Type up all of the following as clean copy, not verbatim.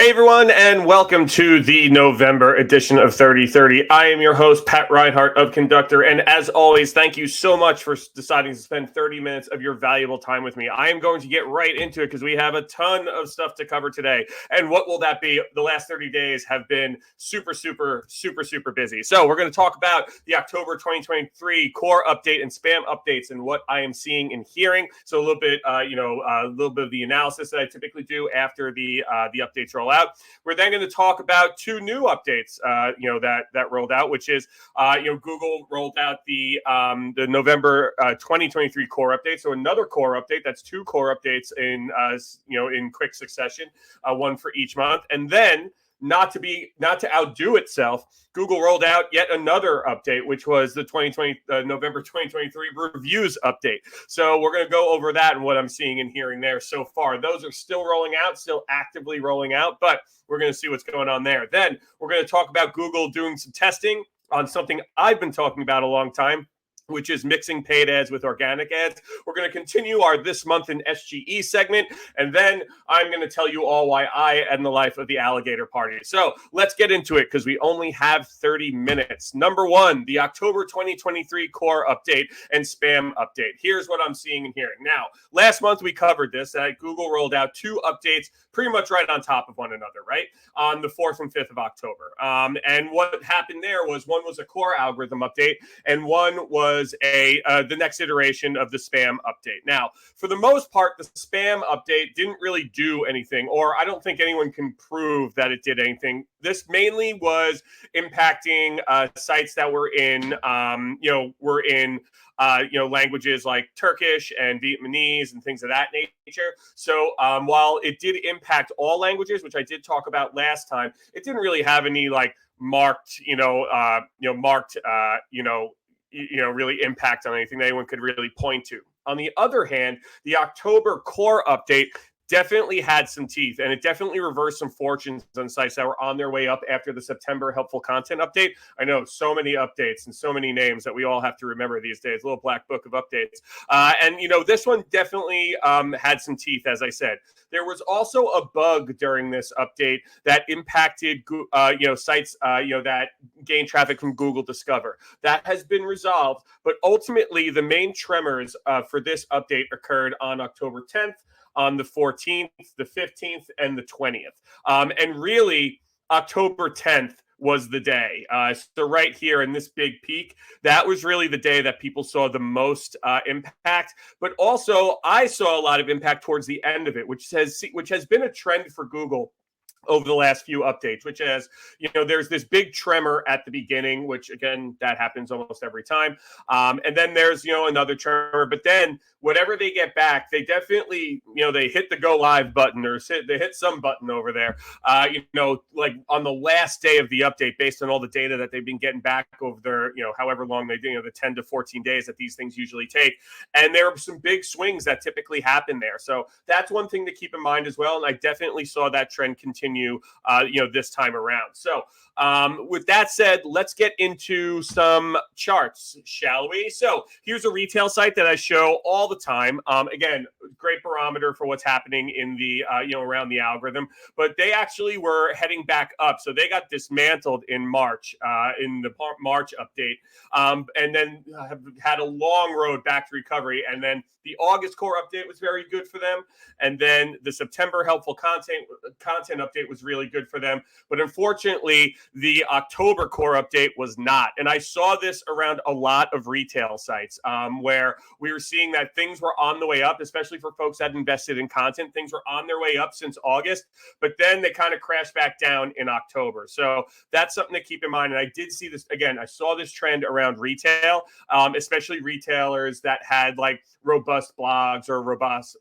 Hey everyone, and welcome to the November edition of 3030. I am your host, Pat Reinhardt of Conductor, and as always, thank you so much for deciding to spend 30 minutes of your valuable time with me. I am going to get right into it because we have a ton of stuff to cover today. And what will that be? The last 30 days have been super busy. So we're going to talk about the October 2023 core update and spam updates and what I am seeing and hearing. So a little bit, a little bit of the analysis that I typically do after the updates roll out. We're then going to talk about two new updates, that rolled out, which is, Google rolled out the November 2023 core update. So another core update. That's two core updates in quick succession, one for each month, and then. Not to outdo itself, Google rolled out yet another update, which was the November 2023 reviews update. So we're going to go over that and what I'm seeing and hearing there so far. Those are still rolling out, still actively rolling out, but we're going to see what's going on there. Then we're going to talk about Google doing some testing on something I've been talking about a long time, which is mixing paid ads with organic ads. We're going to continue our This Month in SGE segment, and then I'm going to tell you all why I end the life of the Alligator party. So let's get into it because we only have 30 minutes. Number one, the October 2023 core update and spam update. Here's what I'm seeing and hearing. Now, last month we covered this, that Google rolled out two updates pretty much right on top of one another, right? On the 4th and 5th of October. And what happened there was one was a core algorithm update and one was the next iteration of the spam update. Now, for the most part, the spam update didn't really do anything, or I don't think anyone can prove that it did anything. This mainly was impacting sites that were in, languages like Turkish and Vietnamese and things of that nature. So while it did impact all languages, which I did talk about last time, it didn't really have any really impact on anything that anyone could really point to. On the other hand, the October core update definitely had some teeth, and it definitely reversed some fortunes on sites that were on their way up after the September helpful content update. I know so many updates and so many names that we all have to remember these days, a little black book of updates. This one definitely had some teeth, as I said. There was also a bug during this update that impacted sites that gain traffic from Google Discover. That has been resolved, but ultimately the main tremors for this update occurred on October 10th, on the 14th, the 15th, and the 20th. And really, October 10th was the day. So right here in this big peak, that was really the day that people saw the most impact. But also, I saw a lot of impact towards the end of it, which has been a trend for Google over the last few updates, which is, there's this big tremor at the beginning, which again, that happens almost every time. And then there's, another tremor, but then whatever they get back, they definitely, they hit the go live button or they hit some button over there, like on the last day of the update, based on all the data that they've been getting back over their, however long they do, the 10 to 14 days that these things usually take. And there are some big swings that typically happen there. So that's one thing to keep in mind as well. And I definitely saw that trend continue this time around. So with that said, let's get into some charts, shall we? So here's a retail site that I show all the time. Again, great barometer for what's happening in the around the algorithm, but they actually were heading back up. So they got dismantled in March, in the March update, and then have had a long road back to recovery. And then the August core update was very good for them. And then the September helpful content update was really good for them. But unfortunately, the October core update was not. And I saw this around a lot of retail sites where we were seeing that things were on the way up, especially for folks that invested in content. Things were on their way up since August, but then they kind of crashed back down in October. So that's something to keep in mind. And I did see this, again, I saw this trend around retail, especially retailers that had like robust blogs or robust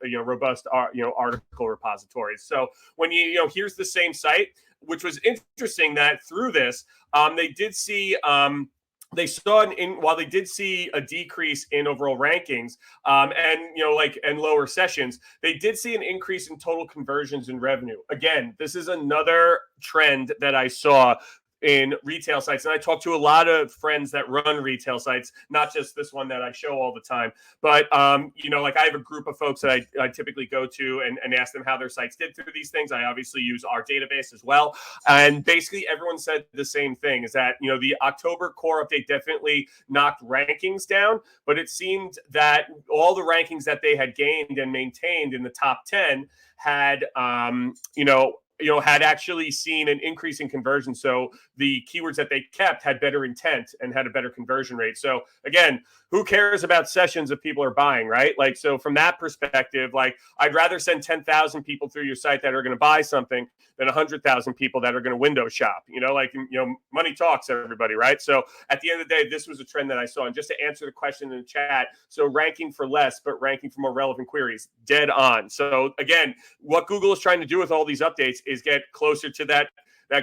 article repositories. So when here's the same site, which was interesting that through this, they did see while they did see a decrease in overall rankings and lower sessions, they did see an increase in total conversions and revenue. Again, this is another trend that I saw in retail sites, and I talk to a lot of friends that run retail sites, not just this one that I show all the time, but like I have a group of folks that I typically go to and ask them how their sites did through these things. I obviously use our database as well, and basically everyone said the same thing: is that the October core update definitely knocked rankings down, but it seemed that all the rankings that they had gained and maintained in the top 10 had had actually seen an increase in conversion. So the keywords that they kept had better intent and had a better conversion rate. So again, who cares about sessions if people are buying, right? Like, so from that perspective, like I'd rather send 10,000 people through your site that are going to buy something than 100,000 people that are going to window shop, money talks, everybody, right? So at the end of the day, this was a trend that I saw. And just to answer the question in the chat, so ranking for less, but ranking for more relevant queries, dead on. So again, what Google is trying to do with all these updates is get closer to that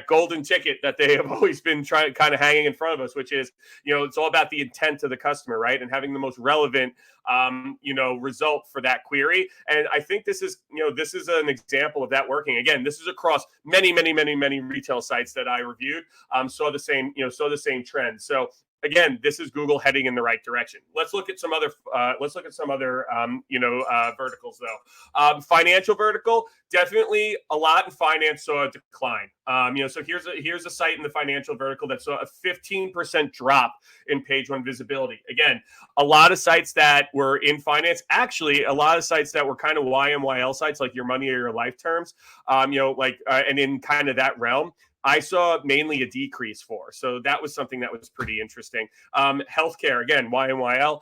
golden ticket that they have always been trying, kind of hanging in front of us, which is, it's all about the intent of the customer, right? And having the most relevant, result for that query. And I think this is an example of that working. Again, this is across many, many, many, many retail sites that I reviewed, saw the same trend. So again, this is Google heading in the right direction. Let's look at some other. Verticals though. Financial vertical, definitely a lot in finance saw a decline. So here's a site in the financial vertical that saw a 15% drop in page one visibility. Again, a lot of sites that were in finance, actually, a lot of sites that were kind of YMYL sites, like your money or your life terms, and in kind of that realm, I saw mainly a decrease for. So that was something that was pretty interesting. Healthcare, again, YMYL.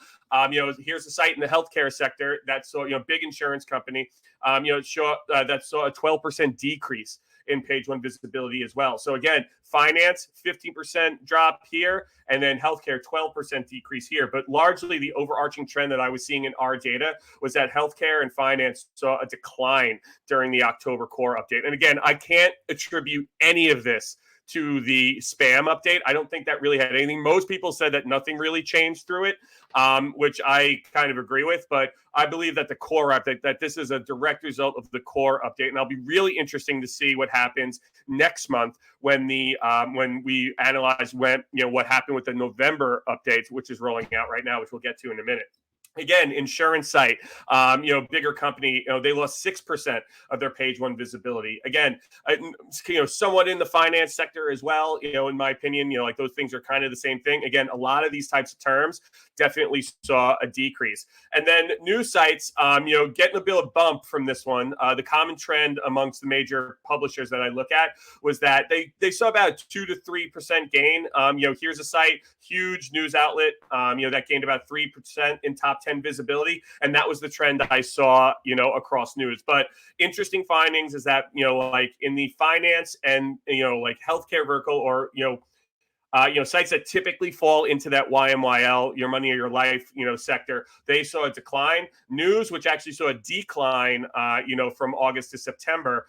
Here's a site in the healthcare sector that saw, big insurance company, that saw a 12% decrease in page one visibility as well. So again, finance, 15% drop here, and then healthcare, 12% decrease here. But largely the overarching trend that I was seeing in our data was that healthcare and finance saw a decline during the October core update. And again, I can't attribute any of this to the spam update. I don't think that really had anything. Most people said that nothing really changed through it, which I kind of agree with. But I believe that the core update, that this is a direct result of the core update, and I'll be really interesting to see what happens next month when when we analyze what happened with the November updates, which is rolling out right now, which we'll get to in a minute. Again, insurance site, bigger company, they lost 6% of their page one visibility. Again, somewhat in the finance sector as well, in my opinion, like those things are kind of the same thing. Again, a lot of these types of terms definitely saw a decrease. And then news sites, getting a bit of bump from this one. The common trend amongst the major publishers that I look at was that they saw about 2 to 3% gain. Here's a site, huge news outlet, that gained about 3% in top 10 visibility, and that was the trend I saw across news. But interesting findings is that like in the finance and like healthcare vertical, or sites that typically fall into that YMYL, your money or your life, sector, they saw a decline. News, which actually saw a decline, from August to September,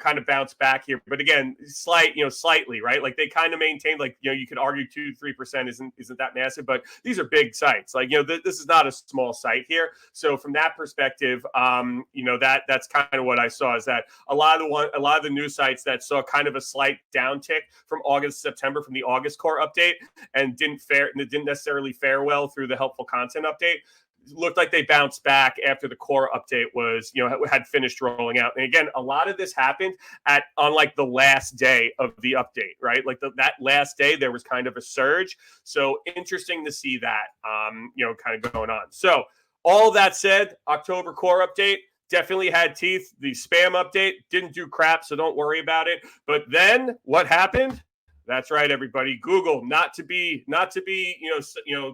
kind of bounced back here. But again, slightly, right? Like they kind of maintained, like, you could argue 2 to 3% isn't that massive, but these are big sites. Like, this is not a small site here. So from that perspective, that's kind of what I saw, is that a lot of the news sites that saw kind of a slight downtick from August to September from the August core update and didn't necessarily fare well through the helpful content update, looked like they bounced back after the core update was, had finished rolling out. And again, a lot of this happened on like the last day of the update, right? Like that last day, there was kind of a surge. So interesting to see that, kind of going on. So all that said, October core update definitely had teeth. The spam update didn't do crap, so don't worry about it. But then what happened? That's right, everybody. Google, not to be,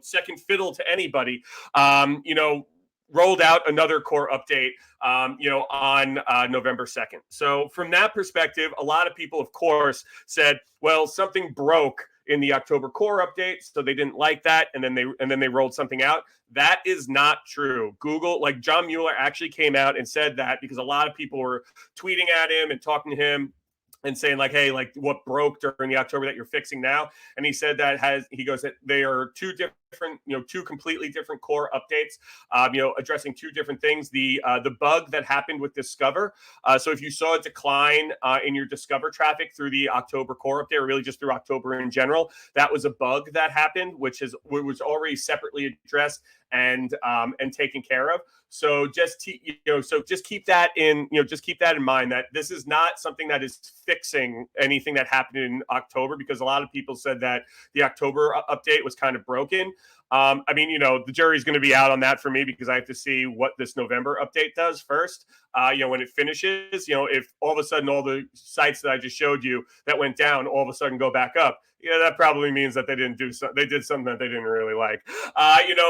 second fiddle to anybody, rolled out another core update, on November 2nd. So from that perspective, a lot of people, of course, said, well, something broke in the October core update, so they didn't like that, and then they rolled something out. That is not true. Google, like John Mueller actually came out and said that because a lot of people were tweeting at him and talking to him and saying like, hey, like what broke during the October that you're fixing now? And he said that they are two different two completely different core updates, addressing two different things. The bug that happened with Discover. So if you saw a decline in your Discover traffic through the October core update, or really just through October in general, that was a bug that happened, which was already separately addressed and taken care of. So just keep that in mind, that this is not something that is fixing anything that happened in October, because a lot of people said that the October update was kind of broken. The jury's going to be out on that for me, because I have to see what this November update does first. When it finishes, if all of a sudden all the sites that I just showed you that went down all of a sudden go back up, that probably means that they did something that they didn't really like.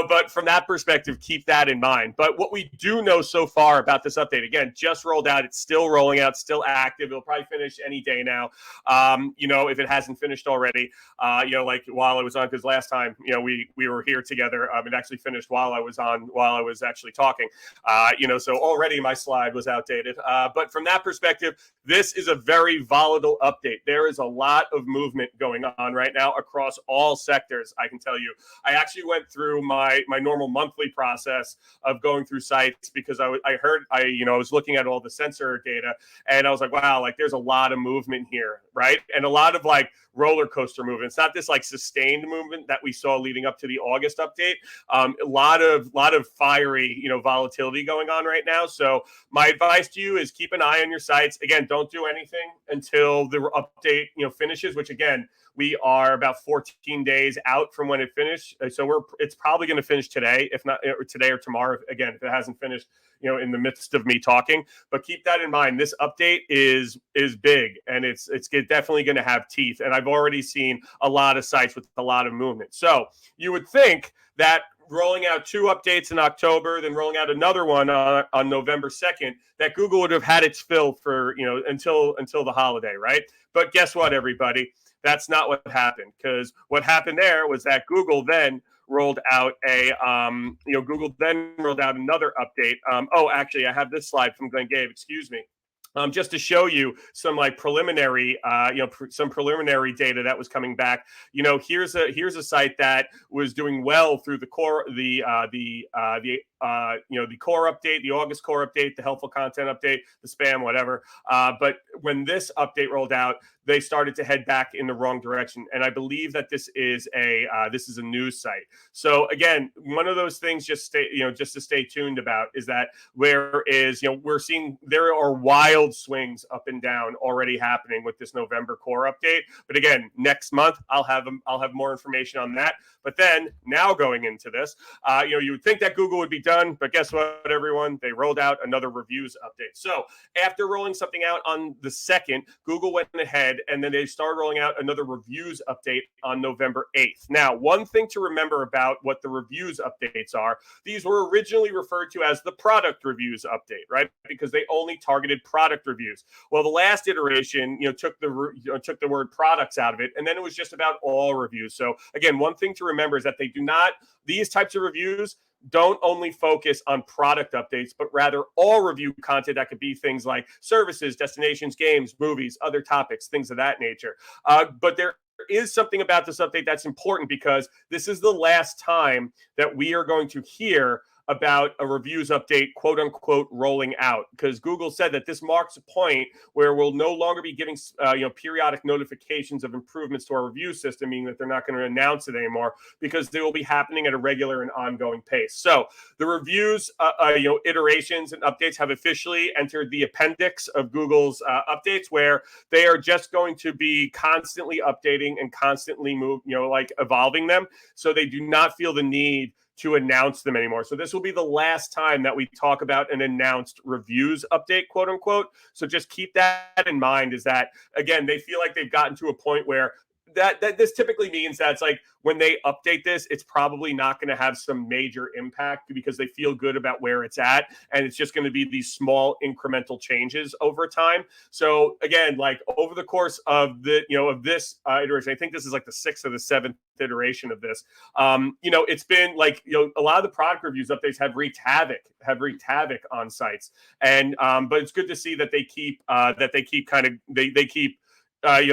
But from that perspective, keep that in mind. But what we do know so far about this update, again, just rolled out, it's still rolling out, still active. It'll probably finish any day now. If it hasn't finished already, like while I was on, because last time, we were here together, it actually finished while I was actually talking. So already my slide was outdated. But from that perspective, this is a very volatile update. There is a lot of movement going on right now across all sectors. I can tell you, I actually went through my normal monthly process of going through sites, because I was looking at all the sensor data, and I was like, wow, like there's a lot of movement here, right? And a lot of like roller coaster movement. It's not this like sustained movement that we saw leading up to the August update. A lot of fiery, volatility going on right now. So my advice to you is keep an eye on your sites. Again, don't do anything until the update, finishes, which again, we are about 14 days out from when it finished. So it's probably going to finish today, if not today or tomorrow. Again, if it hasn't finished, in the midst of me talking. But keep that in mind. This update is big, and it's definitely going to have teeth. And I've already seen a lot of sites with a lot of movement. So you would think that rolling out 2 updates in October, then rolling out another one on November 2nd, that Google would have had its fill for, until the holiday, right? But guess what, everybody? That's not what happened, because what happened there was that Google then rolled out another update. Actually, I have this slide from Glenn Gabe. Excuse me. Just to show you some like preliminary, some preliminary data that was coming back. Here's a site that was doing well through the core, the core update, the August core update, the helpful content update, the spam, whatever. But when this update rolled out, they started to head back in the wrong direction. And I believe that this is a news site. So again, one of those things just to stay tuned about is that we're seeing there are wild swings up and down already happening with this November core update. But again, next month I'll have more information on that. But then now going into this, you would think that Google would be done, but guess what, everyone? They rolled out another reviews update. So after rolling something out on the 2nd, Google went ahead and then they started rolling out another reviews update on November 8th. Now, one thing to remember about what the reviews updates are, these were originally referred to as the product reviews update, right? Because they only targeted product reviews. Well, the last iteration, took the word products out of it, and then it was just about all reviews. So again, one thing to remember is that these types of reviews don't only focus on product updates, but rather all review content that could be things like services, destinations, games, movies, other topics, things of that nature. But there is something about this update that's important, because this is the last time that we are going to hear about a reviews update, quote unquote, rolling out, because Google said that this marks a point where we'll no longer be giving periodic notifications of improvements to our review system, meaning that they're not going to announce it anymore, because they will be happening at a regular and ongoing pace. So the reviews, iterations and updates have officially entered the appendix of Google's updates, where they are just going to be constantly updating and constantly evolving them. So they do not feel the need to announce them anymore. So this will be the last time that we talk about an announced reviews update, quote unquote. So just keep that in mind, is that, again, they feel like they've gotten to a point where that this typically means that it's like when they update this, it's probably not going to have some major impact, because they feel good about where it's at, and it's just going to be these small incremental changes over time. So again, like over the course of this iteration, I think this is like the 6th or the 7th iteration of this. It's been like, a lot of the product reviews updates have wreaked havoc on sites, and but it's good to see that they keep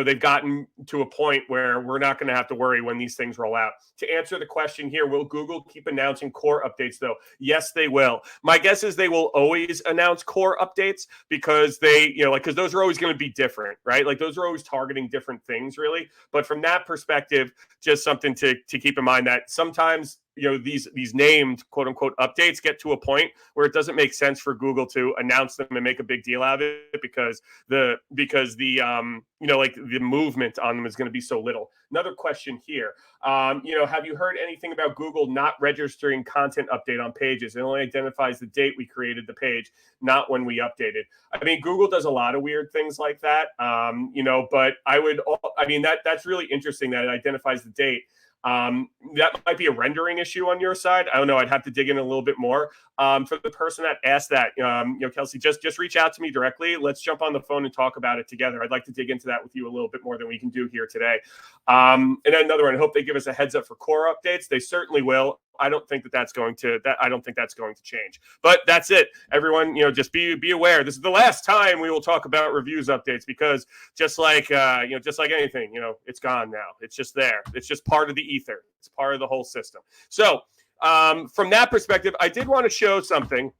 they've gotten to a point where we're not going to have to worry when these things roll out. To answer the question here, will Google keep announcing core updates though? Yes, they will. My guess is they will always announce core updates because because those are always going to be different, right? Like those are always targeting different things, really. But from that perspective, just something to keep in mind that sometimes these named quote unquote updates get to a point where it doesn't make sense for Google to announce them and make a big deal out of it because the movement on them is going to be so little. Another question here. Have you heard anything about Google not registering content update on pages? It only identifies the date we created the page, not when we updated. I mean, Google does a lot of weird things like that. But that's really interesting that it identifies the date. That might be a rendering issue on your side. I don't know. I'd have to dig in a little bit more. For the person that asked that, Kelsey, just reach out to me directly. Let's jump on the phone and talk about it together. I'd like to dig into that with you a little bit more than we can do here today. And then another one. I hope they give us a heads up for core updates. They certainly will. I don't think that's going to change. But that's it, everyone. Just be aware. This is the last time we will talk about reviews updates because just like anything, it's gone now. It's just there. It's just part of the ether. It's part of the whole system. So from that perspective, I did want to show something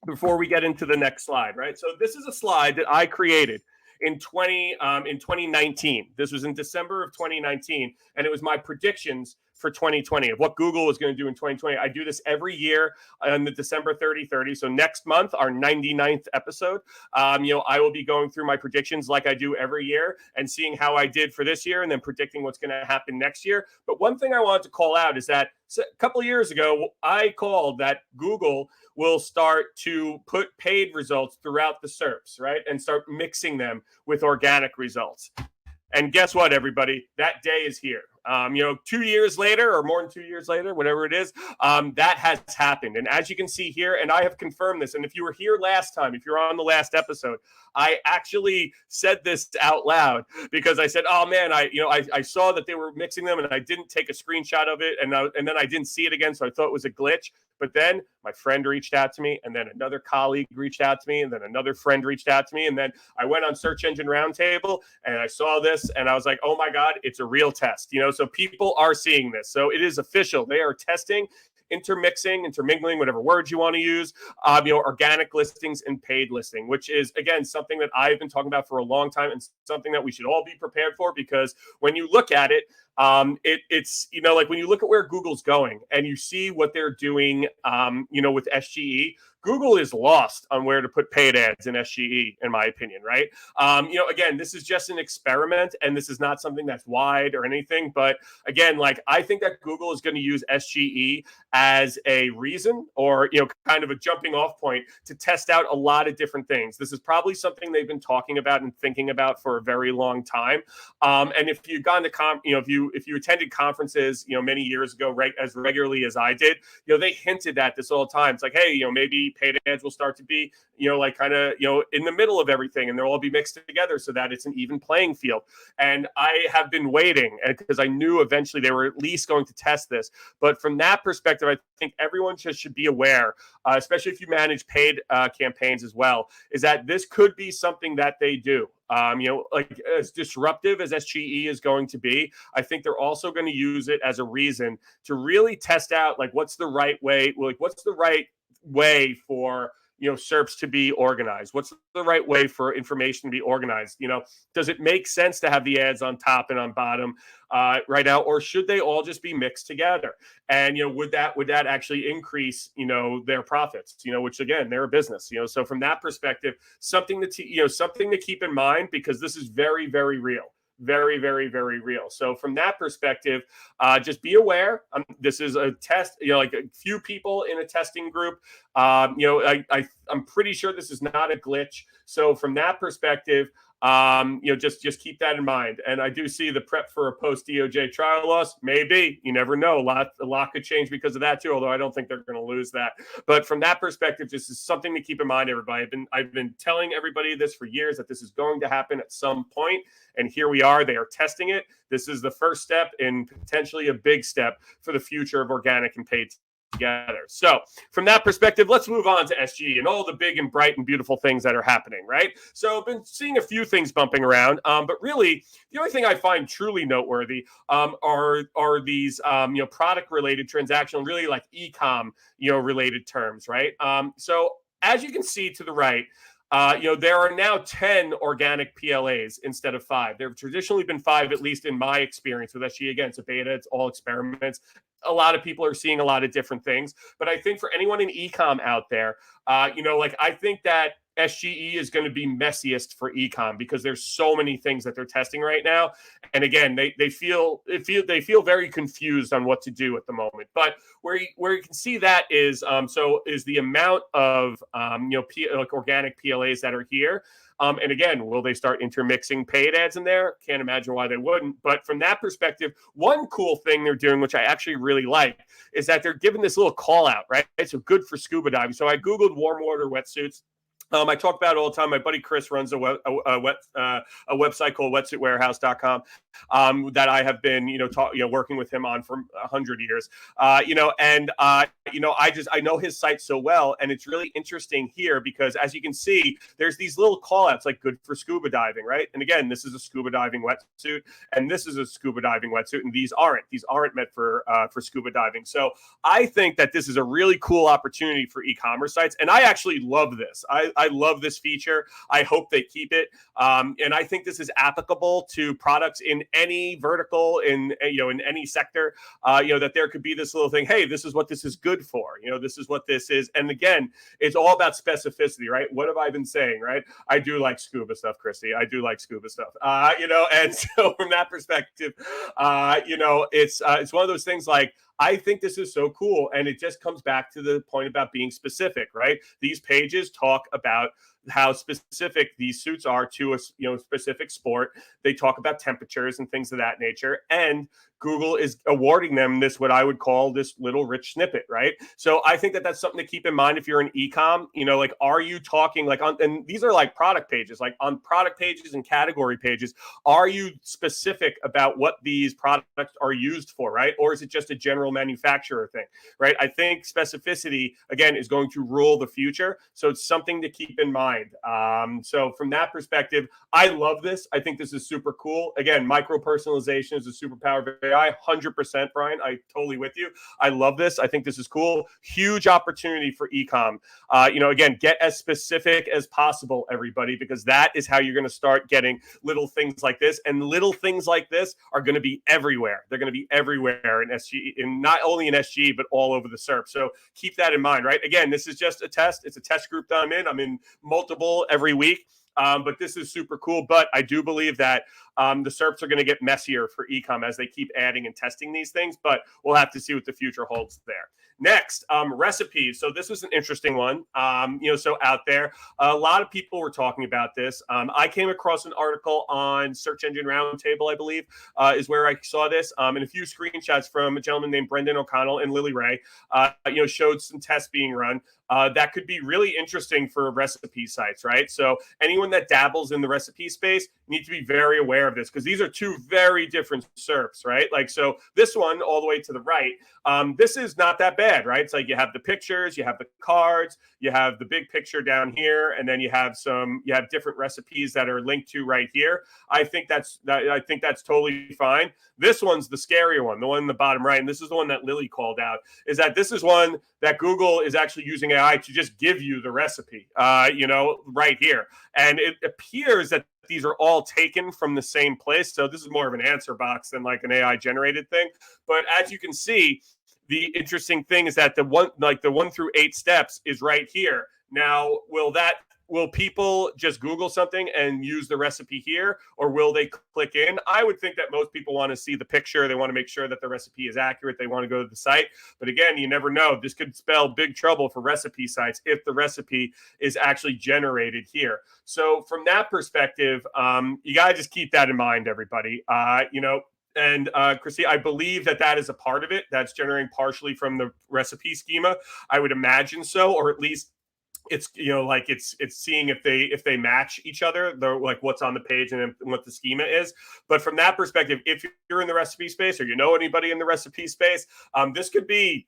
before we get into the next slide. Right. So this is a slide that I created in 2019. This was in December of 2019, and it was my predictions for 2020 of what Google was going to do in 2020. I do this every year on the December 30/30. So next month, our 99th episode, I will be going through my predictions like I do every year and seeing how I did for this year and then predicting what's going to happen next year. But one thing I wanted to call out is that a couple of years ago, I called that Google will start to put paid results throughout the SERPs, right? And start mixing them with organic results. And guess what, everybody? That day is here. 2 years later or more than 2 years later, whatever it is, that has happened. And as you can see here, and I have confirmed this, and if you were here last time, if you're on the last episode, I actually said this out loud because I said, oh man, I saw that they were mixing them and I didn't take a screenshot of it. And then I didn't see it again. So I thought it was a glitch. But then my friend reached out to me, and then another colleague reached out to me, and then another friend reached out to me. And then I went on Search Engine Roundtable and I saw this and I was like, oh my God, it's a real test. So people are seeing this. So it is official. They are testing, intermingling, whatever words you want to use, organic listings and paid listing, which is, again, something that I've been talking about for a long time and something that we should all be prepared for, because when you look at it, it's when you look at where Google's going and you see what they're doing, with SGE, Google is lost on where to put paid ads in SGE, in my opinion, right? Again, this is just an experiment and this is not something that's wide or anything. But again, I think that Google is going to use SGE as a reason or, kind of a jumping off point to test out a lot of different things. This is probably something they've been talking about and thinking about for a very long time. And if you've gone to if you attended conferences, many years ago, as regularly as I did, they hinted at this all the time. It's like, hey, maybe paid ads will start to be, in the middle of everything, and they'll all be mixed together so that it's an even playing field. And I have been waiting because I knew eventually they were at least going to test this. But from that perspective, I think everyone should be aware, especially if you manage paid campaigns as well, is that this could be something that they do. As disruptive as SGE is going to be, I think they're also going to use it as a reason to really test out, what's the right way, for SERPs to be organized? What's the right way for information to be organized? Does it make sense to have the ads on top and on bottom right now, or should they all just be mixed together? And would that actually increase their profits? Which again, they're a business. So from that perspective, something to keep in mind, because this is very, very real. Very, very, very real. So from that perspective, just be aware. This is a test, a few people in a testing group. I'm pretty sure this is not a glitch. So from that perspective, just keep that in mind. And I do see the prep for a post DOJ trial loss. Maybe, you never know. A lot could change because of that too. Although I don't think they're going to lose that. But from that perspective, this is something to keep in mind, everybody. I've been telling everybody this for years, that this is going to happen at some point. And here we are. They are testing it. This is the first step in potentially a big step for the future of organic and paid together. So from that perspective, let's move on to SGE and all the big and bright and beautiful things that are happening, right? So I've been seeing a few things bumping around, but really the only thing I find truly noteworthy are these product related transactional, really like e-com related terms, right? So as you can see to the right, there are now 10 organic PLAs instead of 5. There have traditionally been 5, at least in my experience with SGE. Again, it's a beta, it's all experiments. A lot of people are seeing a lot of different things. But I think for anyone in ecom out there, I think that SGE is going to be messiest for ecom because there's so many things that they're testing right now. And again, they feel very confused on what to do at the moment. But where you can see that is the amount of organic PLAs that are here. And again, will they start intermixing paid ads in there? Can't imagine why they wouldn't. But from that perspective, one cool thing they're doing, which I actually really like, is that they're giving this little call out, right? So good for scuba diving. So I Googled warm water wetsuits. I talk about it all the time. My buddy Chris runs a website called wetsuitwarehouse.com that I have been, working with him on for 100 years. I know his site so well, and it's really interesting here because, as you can see, there's these little call outs like good for scuba diving, right? And again, this is a scuba diving wetsuit, and this is a scuba diving wetsuit, and these aren't meant for scuba diving. So I think that this is a really cool opportunity for e-commerce sites, and I actually love this. I love this feature. I hope they keep it. And I think this is applicable to products in any vertical, in any sector, that there could be this little thing. Hey, this is what this is good for. This is what this is. And again, it's all about specificity, right? What have I been saying, right? I do like scuba stuff, Christy. I do like scuba stuff. And so from that perspective, it's one of those things like, I think this is so cool. And it just comes back to the point about being specific, right? These pages talk about how specific these suits are to a specific sport. They talk about temperatures and things of that nature. And Google is awarding them this, what I would call this little rich snippet, right? So I think that that's something to keep in mind if you're an e-com, are you talking and these are like product pages, like on product pages and category pages, are you specific about what these products are used for, right? Or is it just a general manufacturer thing, right? I think specificity, again, is going to rule the future. So it's something to keep in mind. So from that perspective, I love this. I think this is super cool. Again, micro-personalization is a superpower of AI, 100%, Brian. I totally with you. I love this. I think this is cool. Huge opportunity for e-com. Again, get as specific as possible, everybody, because that is how you're going to start getting little things like this. And little things like this are going to be everywhere. They're going to be everywhere in SGE, and not only in SGE, but all over the SERP. So keep that in mind, right? Again, this is just a test. It's a test group that I'm in. I'm in multiple every week. But this is super cool. But I do believe that the SERPs are going to get messier for ecom as they keep adding and testing these things. But we'll have to see what the future holds there. Next, recipes. So this was an interesting one. So out there, a lot of people were talking about this. I came across an article on Search Engine Roundtable, I believe, is where I saw this. And a few screenshots from a gentleman named Brendan O'Connell and Lily Ray, showed some tests being run. That could be really interesting for recipe sites, right? So anyone that dabbles in the recipe space need to be very aware of this because these are two very different SERPs, right? Like, so this one all the way to the right, this is not that bad, right? It's like you have the pictures, you have the cards, you have the big picture down here, and then you have different recipes that are linked to right here. I think that's totally fine. This one's the scarier one, the one in the bottom right, and this is the one that Lily called out, is that this is one that Google is actually using AI to just give you the recipe, right here. And it appears that these are all taken from the same place. So this is more of an answer box than like an AI generated thing. But as you can see, the interesting thing is that the 1 through 8 steps is right here. Now, will people just Google something and use the recipe here, or will they click in? I would think that most people want to see the picture. They want to make sure that the recipe is accurate. They want to go to the site. But again, you never know. This could spell big trouble for recipe sites if the recipe is actually generated here. So from that perspective, you got to just keep that in mind, everybody. And Christy, I believe that is a part of it. That's generating partially from the recipe schema. I would imagine so, or at least it's like it's seeing if they match each other, they're like what's on the page and what the schema is. But from that perspective, if you're in the recipe space or you know anybody in the recipe space, this could be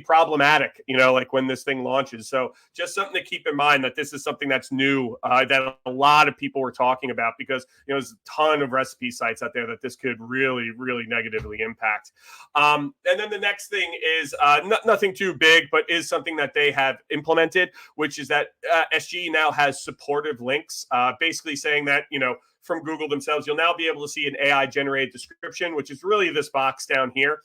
problematic, like when this thing launches. So just something to keep in mind, that this is something that's new, that a lot of people were talking about, because there's a ton of recipe sites out there that this could really negatively impact. And then the next thing is nothing too big, but is something that they have implemented, which is that SGE now has supportive links, basically saying that, from Google themselves, you'll now be able to see an AI generated description, which is really this box down here.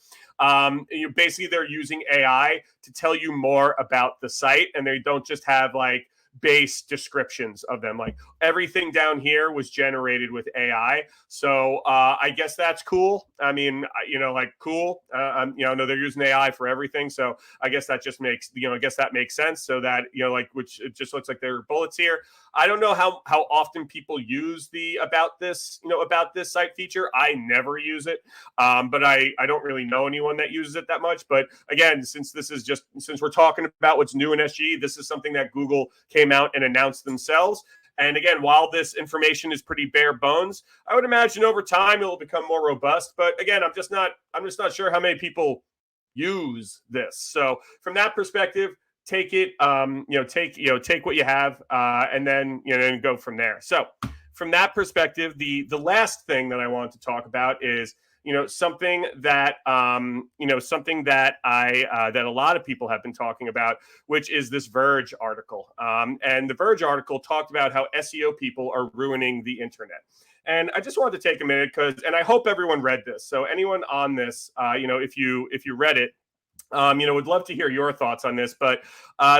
Basically, they're using AI to tell you more about the site, and they don't just have like base descriptions of them. Like everything down here was generated with AI. So I guess that's cool. I mean, like cool. I know they're using AI for everything. So I guess that just makes, I guess that makes sense. So that, like, which it just looks like there are bullets here. I don't know how often people use the about this site feature. I never use it. But I don't really know anyone that uses it that much. But again, since we're talking about what's new in SGE, this is something that Google came out and announced themselves. And again, while this information is pretty bare bones, I would imagine over time it will become more robust. But again, I'm just not sure how many people use this. So from that perspective, take it, take what you have, and then then go from there. So from that perspective, the last thing that I want to talk about is something that that a lot of people have been talking about, which is this Verge article. And the Verge article talked about how SEO people are ruining the internet. And I just wanted to take a minute and I hope everyone read this. So anyone on this, if you read it, would love to hear your thoughts on this. But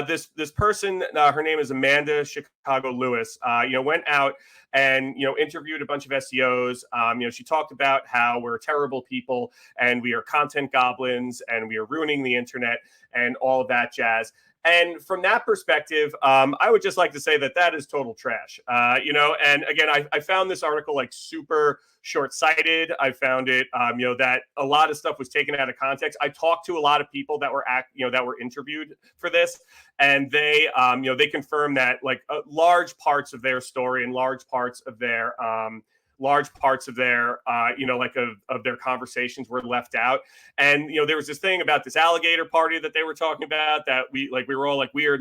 this person, her name is Amanda Chicago Lewis, went out and interviewed a bunch of SEOs. She talked about how we're terrible people and we are content goblins and we are ruining the internet and all of that jazz. And from that perspective, I would just like to say that is total trash. And again, I found this article like super short-sighted. I found it, that a lot of stuff was taken out of context. I talked to a lot of people that were interviewed for this, and they confirmed that like large parts of their story and large parts of their of their conversations were left out. And there was this thing about this Alligator party that they were talking about, that we were all like weird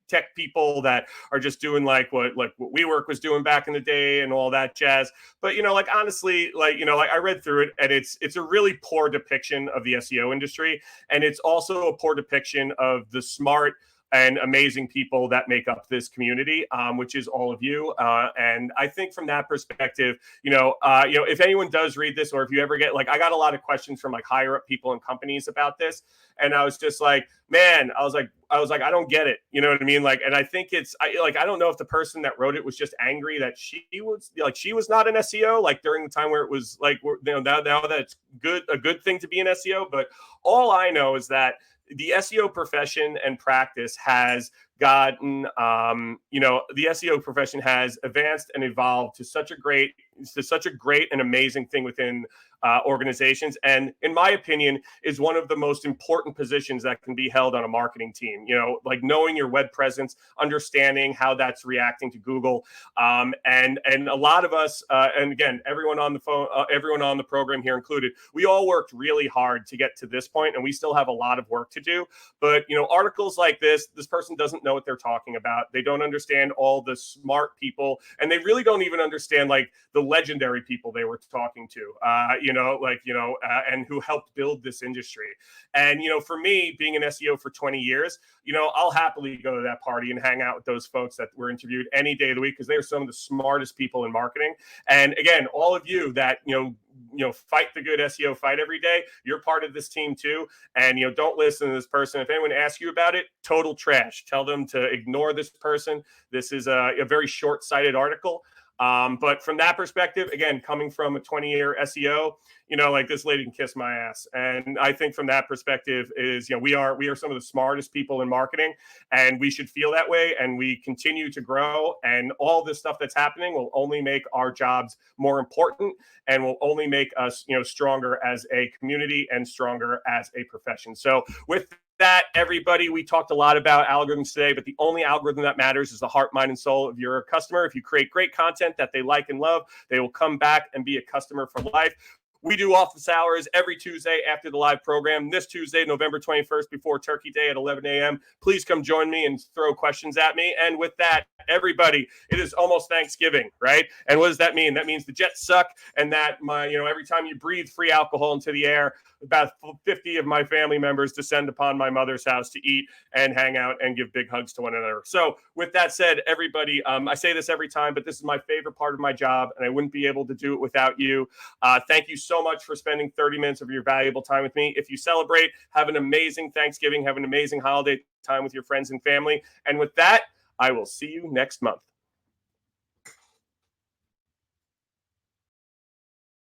tech people that are just doing like what WeWork was doing back in the day and all that jazz. But honestly, I read through it, and it's a really poor depiction of the SEO industry, and it's also a poor depiction of the smart and amazing people that make up this community, which is all of you. And I think from that perspective, if anyone does read this, or if you ever get I got a lot of questions from higher up people in companies about this, and I was just like, man, I was like, I don't get it. You know what I mean? And I think I don't know if the person that wrote it was just angry that she was not an SEO during the time where it was now that's a good thing to be an SEO. But all I know is that the SEO profession and practice has gotten, the SEO profession has advanced and evolved to such a great and amazing thing within organizations, and in my opinion is one of the most important positions that can be held on a marketing team. Knowing your web presence, understanding how that's reacting to Google, and a lot of us, and again, everyone on the phone, everyone on the program here included, we all worked really hard to get to this point, and we still have a lot of work to do. But articles like this person doesn't know what they're talking about. They don't understand all the smart people, and they really don't even understand the legendary people they were talking to, and who helped build this industry. And, for me, being an SEO for 20 years, I'll happily go to that party and hang out with those folks that were interviewed any day of the week, because they're some of the smartest people in marketing. And again, all of you that, fight the good SEO fight every day, you're part of this team too. And, don't listen to this person. If anyone asks you about it, total trash. Tell them to ignore this person. This is a very short-sighted article. But from that perspective, again, coming from a 20-year SEO, this lady can kiss my ass. And I think from that perspective is, we are some of the smartest people in marketing, and we should feel that way. And we continue to grow, and all this stuff that's happening will only make our jobs more important, and will only make us, stronger as a community and stronger as a profession. So with that, everybody, we talked a lot about algorithms today, but the only algorithm that matters is the heart, mind, and soul of your customer. If you create great content that they like and love, they will come back and be a customer for life. We do office hours every Tuesday after the live program. This Tuesday, November 21st, before Turkey Day at 11 a.m. Please come join me and throw questions at me. And with that, everybody, it is almost Thanksgiving, right? And what does that mean? That means the Jets suck, and that every time you breathe free alcohol into the air, about 50 of my family members descend upon my mother's house to eat and hang out and give big hugs to one another. So with that said, everybody, I say this every time, but this is my favorite part of my job, and I wouldn't be able to do it without you. Thank you so much for spending 30 minutes of your valuable time with me. If you celebrate, have an amazing Thanksgiving, have an amazing holiday time with your friends and family. And with that, I will see you next month.